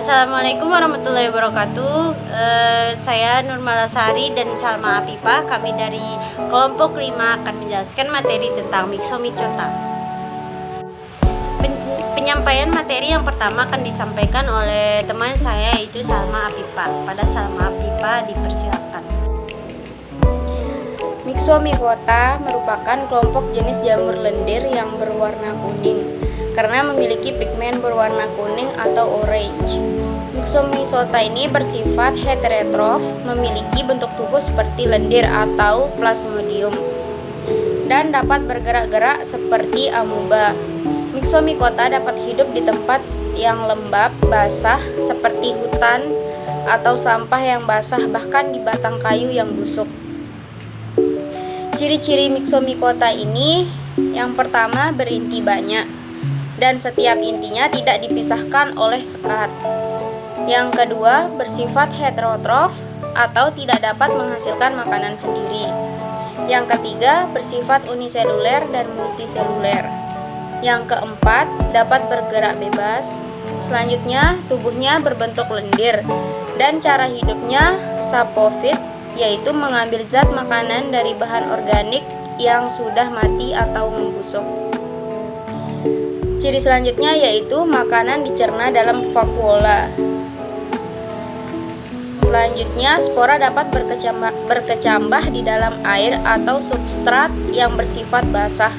Assalamualaikum warahmatullahi wabarakatuh. Saya Nurmalasari dan Salma Afifah. Kami dari kelompok 5 akan menjelaskan materi tentang myxomycota. Penyampaian materi yang pertama akan disampaikan oleh teman saya, yaitu Salma Afifah. Pada Salma Afifah dipersilakan. Myxomycota merupakan kelompok jenis jamur lendir yang berwarna kuning karena memiliki pigmen berwarna kuning atau orange. Myxomycota ini bersifat heterotrof, memiliki bentuk tubuh seperti lendir atau plasmodium, dan dapat bergerak-gerak seperti amuba. Myxomycota dapat hidup di tempat yang lembab, basah, seperti hutan atau sampah yang basah, bahkan di batang kayu yang busuk. Ciri-ciri myxomycota ini, yang pertama, berinti banyak dan setiap intinya tidak dipisahkan oleh sekat. Yang kedua, bersifat heterotrof atau tidak dapat menghasilkan makanan sendiri. Yang ketiga, bersifat uniseluler dan multiseluler. Yang keempat, dapat bergerak bebas. Selanjutnya, tubuhnya berbentuk lendir dan cara hidupnya sapofit, yaitu mengambil zat makanan dari bahan organik yang sudah mati atau membusuk. Ciri selanjutnya yaitu makanan dicerna dalam vakuola. Selanjutnya, spora dapat berkecambah di dalam air atau substrat yang bersifat basah.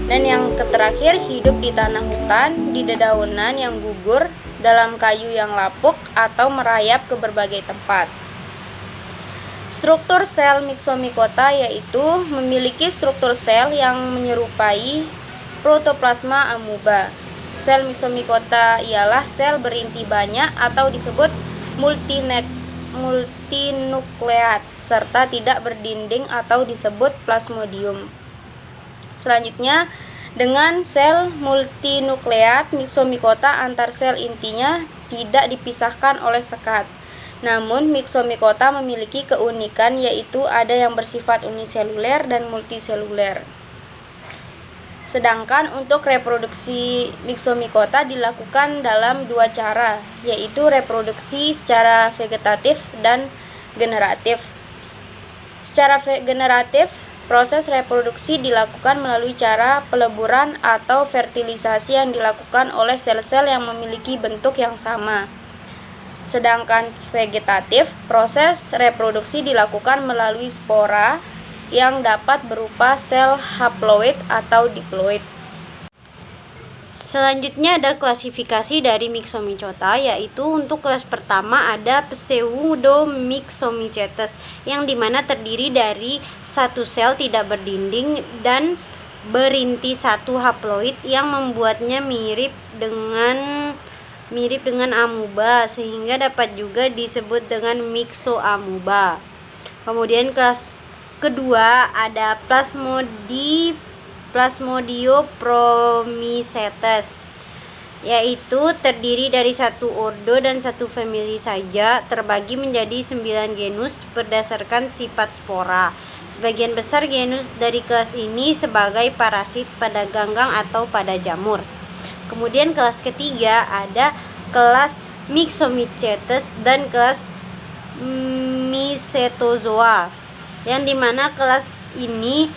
Dan yang terakhir, hidup di tanah hutan, di dedaunan yang gugur, dalam kayu yang lapuk, atau merayap ke berbagai tempat. Struktur sel myxomycota yaitu memiliki struktur sel yang menyerupai protoplasma amuba. Sel myxomycota ialah sel berinti banyak atau disebut multinukleat serta tidak berdinding atau disebut plasmodium. Selanjutnya, dengan sel multinukleat myxomycota antar sel intinya tidak dipisahkan oleh sekat. Namun, myxomycota memiliki keunikan yaitu ada yang bersifat uniseluler dan multiseluler. Sedangkan untuk reproduksi myxomycota dilakukan dalam dua cara, yaitu reproduksi secara vegetatif dan generatif. Secara generatif, proses reproduksi dilakukan melalui cara peleburan atau fertilisasi yang dilakukan oleh sel-sel yang memiliki bentuk yang sama. Sedangkan vegetatif, proses reproduksi dilakukan melalui spora yang dapat berupa sel haploid atau diploid. Selanjutnya ada klasifikasi dari myxomycota, yaitu untuk kelas pertama ada pseudomyxomycetes, yang dimana terdiri dari satu sel tidak berdinding dan berinti satu haploid yang membuatnya mirip dengan amuba, sehingga dapat juga disebut dengan myxoamuba. Kemudian kelas kedua ada Plasmodiophromycetes, yaitu terdiri dari satu ordo dan satu famili saja, terbagi menjadi 9 genus berdasarkan sifat spora. Sebagian besar genus dari kelas ini sebagai parasit pada ganggang atau pada jamur. Kemudian kelas ketiga ada kelas Myxomycetes dan kelas Mycetozoa, yang dimana kelas ini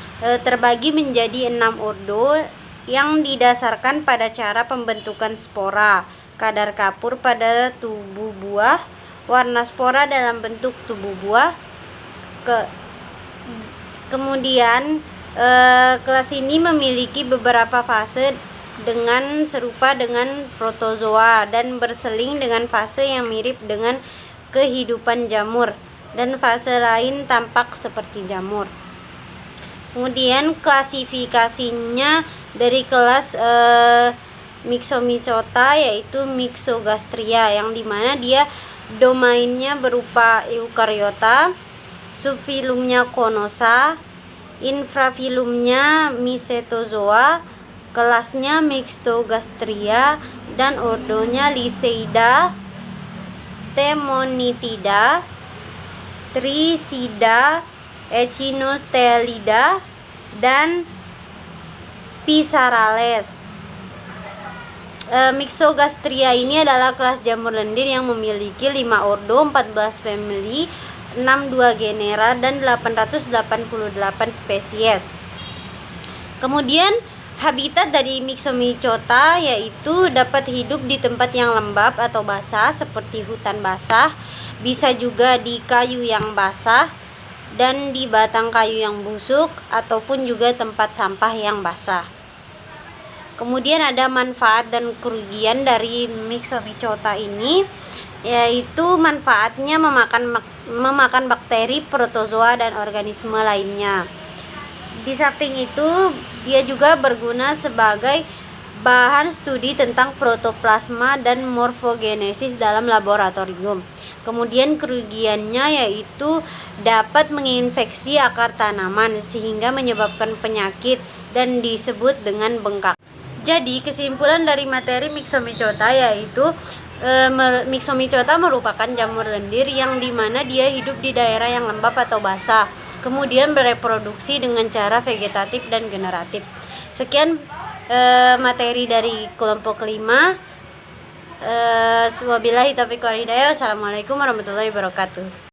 terbagi menjadi 6 ordo yang didasarkan pada cara pembentukan spora, kadar kapur pada tubuh buah, warna spora dalam bentuk tubuh buah. Kemudian kelas ini memiliki beberapa fase dengan serupa dengan protozoa dan berseling dengan fase yang mirip dengan kehidupan jamur, dan fase lain tampak seperti jamur. Kemudian klasifikasinya dari kelas myxomycota yaitu Myxogastria, yang dimana dia domainnya berupa eukariota, subfilumnya Conosa, infrafilumnya Mycetozoa, kelasnya Myxogastria, dan ordonya Lycaida, Stemonitida, Trisida, Echinosteliida, dan Pissarales. Myxogastria ini adalah kelas jamur lendir yang memiliki 5 ordo, 14 family, 62 genera, dan 888 spesies. Kemudian habitat dari Myxomycota yaitu dapat hidup di tempat yang lembab atau basah seperti hutan basah, bisa juga di kayu yang basah dan di batang kayu yang busuk, ataupun juga tempat sampah yang basah. Kemudian ada manfaat dan kerugian dari Myxomycota ini, yaitu manfaatnya memakan bakteri, protozoa, dan organisme lainnya. Di samping itu, dia juga berguna sebagai bahan studi tentang protoplasma dan morfogenesis dalam laboratorium. Kemudian kerugiannya yaitu dapat menginfeksi akar tanaman sehingga menyebabkan penyakit dan disebut dengan bengkak. Jadi kesimpulan dari materi Myxomycota yaitu Myxomycota merupakan jamur lendir yang dimana dia hidup di daerah yang lembab atau basah, kemudian bereproduksi dengan cara vegetatif dan generatif. Sekian materi dari kelompok 5. Wabillahi taufiq wal hidayah. Wassalamualaikum warahmatullahi wabarakatuh.